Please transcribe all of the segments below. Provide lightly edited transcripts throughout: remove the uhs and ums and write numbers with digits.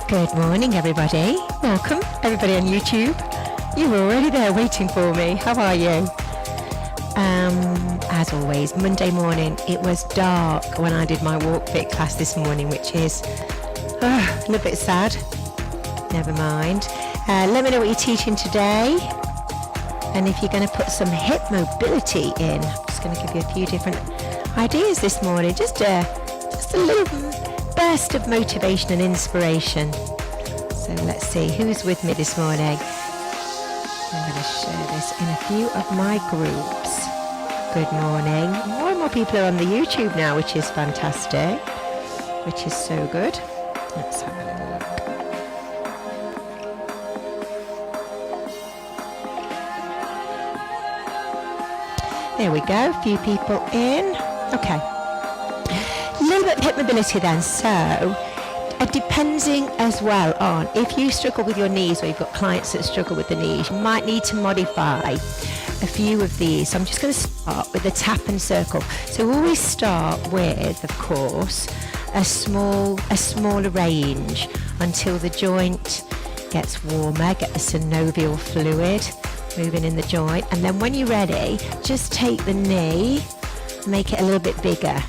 Good morning, everybody. Welcome, everybody on YouTube. You were already there waiting for me. How are you? As always, Monday morning, it was dark when I did my walk fit class this morning, which is a little bit sad. Never mind. Let me know what you're teaching today. And if you're going to put some hip mobility in, I'm just going to give you a few different ideas this morning. Just a little burst of motivation and inspiration. So let's see who's with me this morning. I'm going to share this in a few of my groups. Good morning. More and more people are on the YouTube now, which is fantastic, which is so good. Let's have a look. There we go, a few people in. Okay. A little bit of hip mobility then. So, depending as well on if you struggle with your knees or you've got clients that struggle with the knees, you might need to modify a few of these. So I'm just going to start with the tap and circle. So we always start with, of course, a smaller range until the joint gets warmer, get the synovial fluid moving in the joint. And then when you're ready, just take the knee, make it a little bit bigger.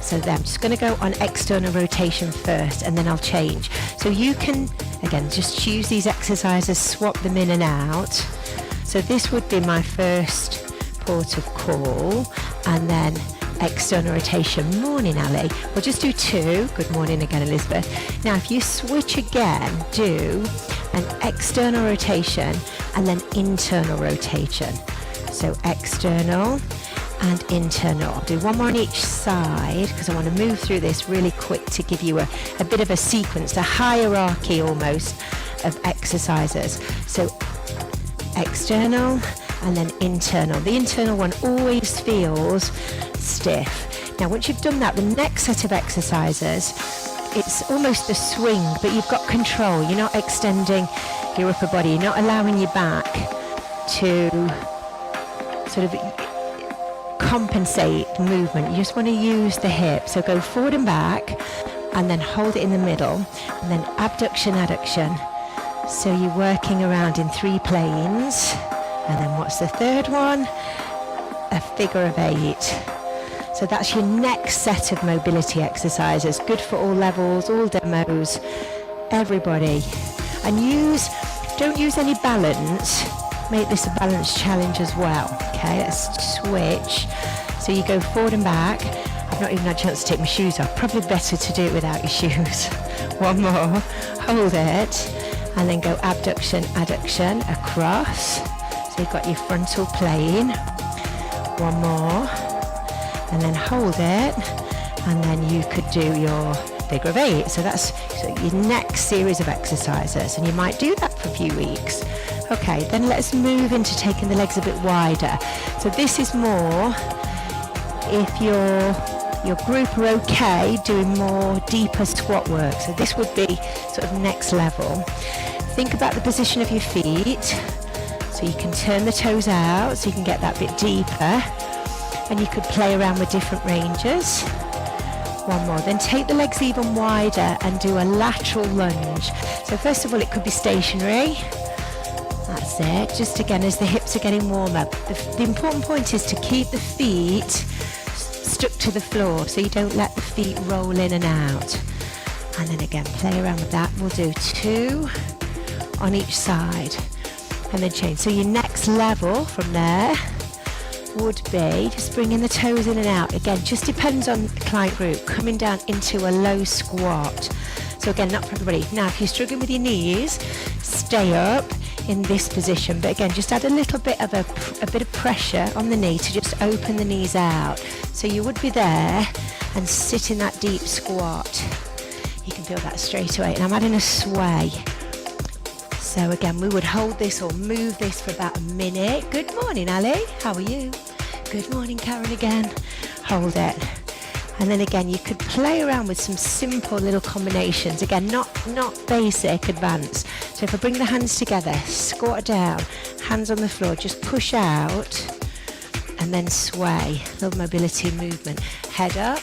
So then I'm just going to go on external rotation first, and then I'll change. So you can, again, just choose these exercises, swap them in and out. So this would be my first port of call, and then external rotation. Morning, Ali. We'll just do two. Good morning again, Elizabeth. Now, if you switch again, do an external rotation and then internal rotation. So external and internal. I'll do one more on each side because I want to move through this really quick to give you a bit of a sequence, a hierarchy almost of exercises. So external and then internal. The internal one always feels stiff. Now once you've done that, the next set of exercises, it's almost a swing, but you've got control. You're not extending your upper body. You're not allowing your back to sort of compensate movement. You just want to use the hip. So go forward and back and then hold it in the middle and then abduction, adduction. So you're working around in 3 planes. And then what's the third one? A figure of 8. So that's your next set of mobility exercises. Good for all levels, all demos, everybody. And don't use any balance. Make this a balance challenge as well. Okay, let's switch. So you go forward and back. I've not even had a chance to take my shoes off. Probably better to do it without your shoes. One more. Hold it. And then go abduction, adduction, across. So you've got your frontal plane. One more. And then hold it. And then you could do your figure of 8. So that's your next series of exercises. And you might do that for a few weeks. Okay, then let's move into taking the legs a bit wider. So this is more if your group are okay doing more deeper squat work. So this would be sort of next level. Think about the position of your feet. So you can turn the toes out so you can get that bit deeper. And you could play around with different ranges. One more. Then take the legs even wider and do a lateral lunge. So first of all, it could be stationary. That's it. Just again, as the hips are getting warmer. The important point is to keep the feet stuck to the floor so you don't let the feet roll in and out. And then again, play around with that. We'll do 2 on each side and then change. So your next level from there would be just bringing the toes in and out. Again, just depends on the client group. Coming down into a low squat. So again, not for everybody. Now, if you're struggling with your knees, stay up in this position, but again, just add a little bit of a bit of pressure on the knee to just open the knees out. So you would be there and sit in that deep squat. You can feel that straight away. And I'm adding a sway. So again, we would hold this or move this for about a minute. Good morning, Ali. How are you? Good morning, Karen again. Hold it. And then again, you could play around with some simple little combinations. Again, not basic, advanced. So if I bring the hands together, squat down, hands on the floor, just push out and then sway. Little mobility movement. Head up,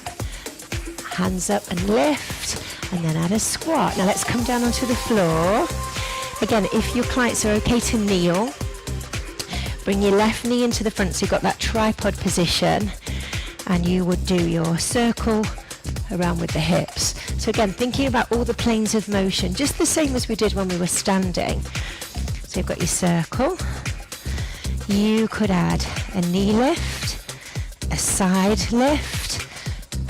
hands up and lift, and then add a squat. Now let's come down onto the floor. Again, if your clients are okay to kneel, bring your left knee into the front so you've got that tripod position, and you would do your circle around with the hips. So again, thinking about all the planes of motion, just the same as we did when we were standing. So you've got your circle. You could add a knee lift, a side lift,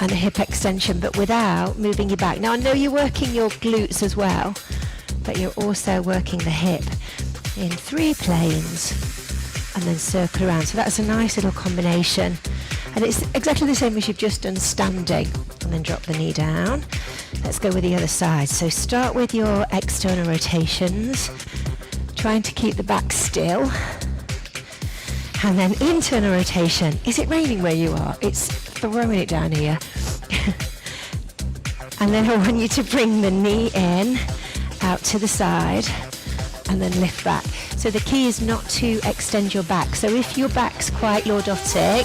and a hip extension, but without moving your back. Now I know you're working your glutes as well, but you're also working the hip in 3 planes and then circle around. So that's a nice little combination. And it's exactly the same as you've just done standing, and then drop the knee down. Let's go with the other side. So start with your external rotations, trying to keep the back still. And then internal rotation. Is it raining where you are? It's throwing it down here. And then I want you to bring the knee in, out to the side, and then lift back. So the key is not to extend your back. So if your back's quite lordotic,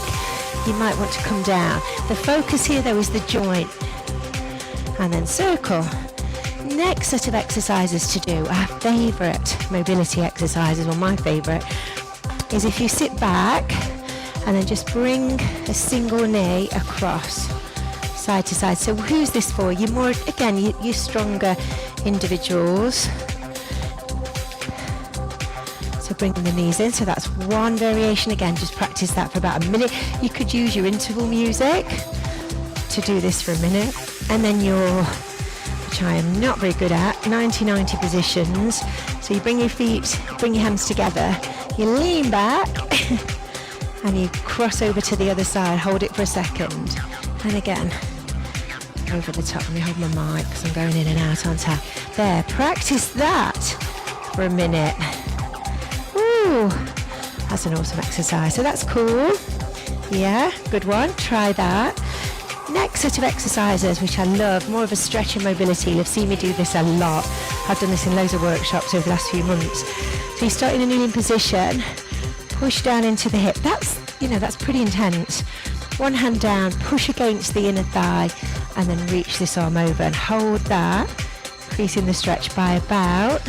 you might want to come down. The focus here though is the joint. And then circle. Next set of exercises to do, our favourite mobility exercises, or my favourite, is if you sit back and then just bring a single knee across, side to side. So who's this for? You're more, again, you're stronger individuals. So bring the knees in. So that's one variation. Again, just practice that for about a minute. You could use your interval music to do this for a minute. And then your, which I am not very good at, 90-90 positions. So you bring your feet, bring your hands together, you lean back, and you cross over to the other side, hold it for a second. And again, over the top. Let me hold my mic because I'm going in and out, aren't I? There, practice that for a minute. Ooh, that's an awesome exercise. So that's cool. Yeah, good one. Try that. Next set of exercises, which I love, more of a stretch and mobility. You've seen me do this a lot. I've done this in loads of workshops over the last few months. So you start in a kneeling position, push down into the hip. That's, that's pretty intense. One hand down, push against the inner thigh, and then reach this arm over and hold that, increasing the stretch by about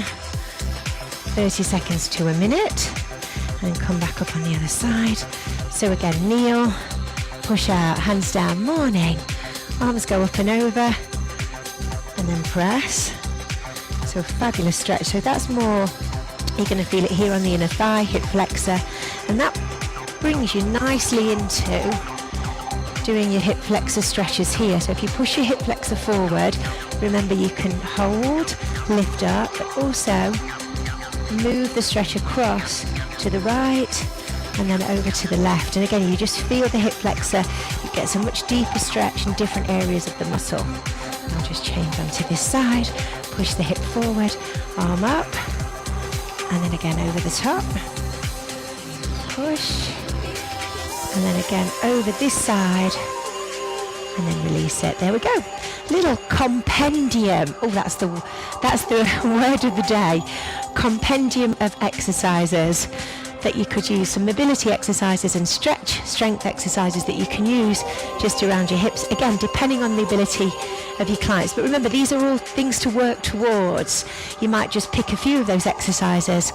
30 seconds to a minute, and come back up on the other side. So again, kneel, push out, hands down, morning. Arms go up and over, and then press. So a fabulous stretch. So that's more, you're going to feel it here on the inner thigh, hip flexor, and that brings you nicely into doing your hip flexor stretches here. So if you push your hip flexor forward, remember you can hold, lift up, but also move the stretch across to the right and then over to the left. And again, you just feel the hip flexor. It gets a much deeper stretch in different areas of the muscle. I'll just change onto this side, push the hip forward, arm up, and then again over the top, push, and then again over this side, and then release it. There we go. Little compendium. Oh, that's the word of the day. Compendium of exercises that you could use, some mobility exercises and strength exercises that you can use just around your hips, again depending on the ability of your clients. But remember, these are all things to work towards. You might just pick a few of those exercises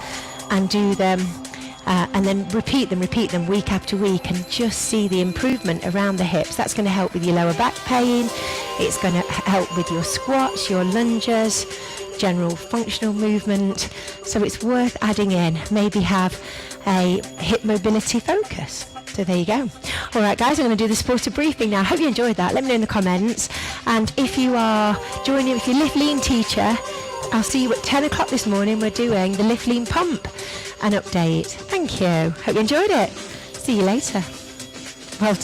and do them and then repeat them week after week, and just see the improvement around the hips. That's going to help with your lower back pain. It's going to help with your squats, your lunges, general functional movement. So it's worth adding in. Maybe have a hip mobility focus. So there you go. All right, guys, I'm going to do the supported briefing now. I hope you enjoyed that. Let me know in the comments. And if you are joining, if you're Lift Lean teacher, I'll see you at 10 o'clock this morning. We're doing the Lift Lean pump, an update. Thank you. Hope you enjoyed it. See you later.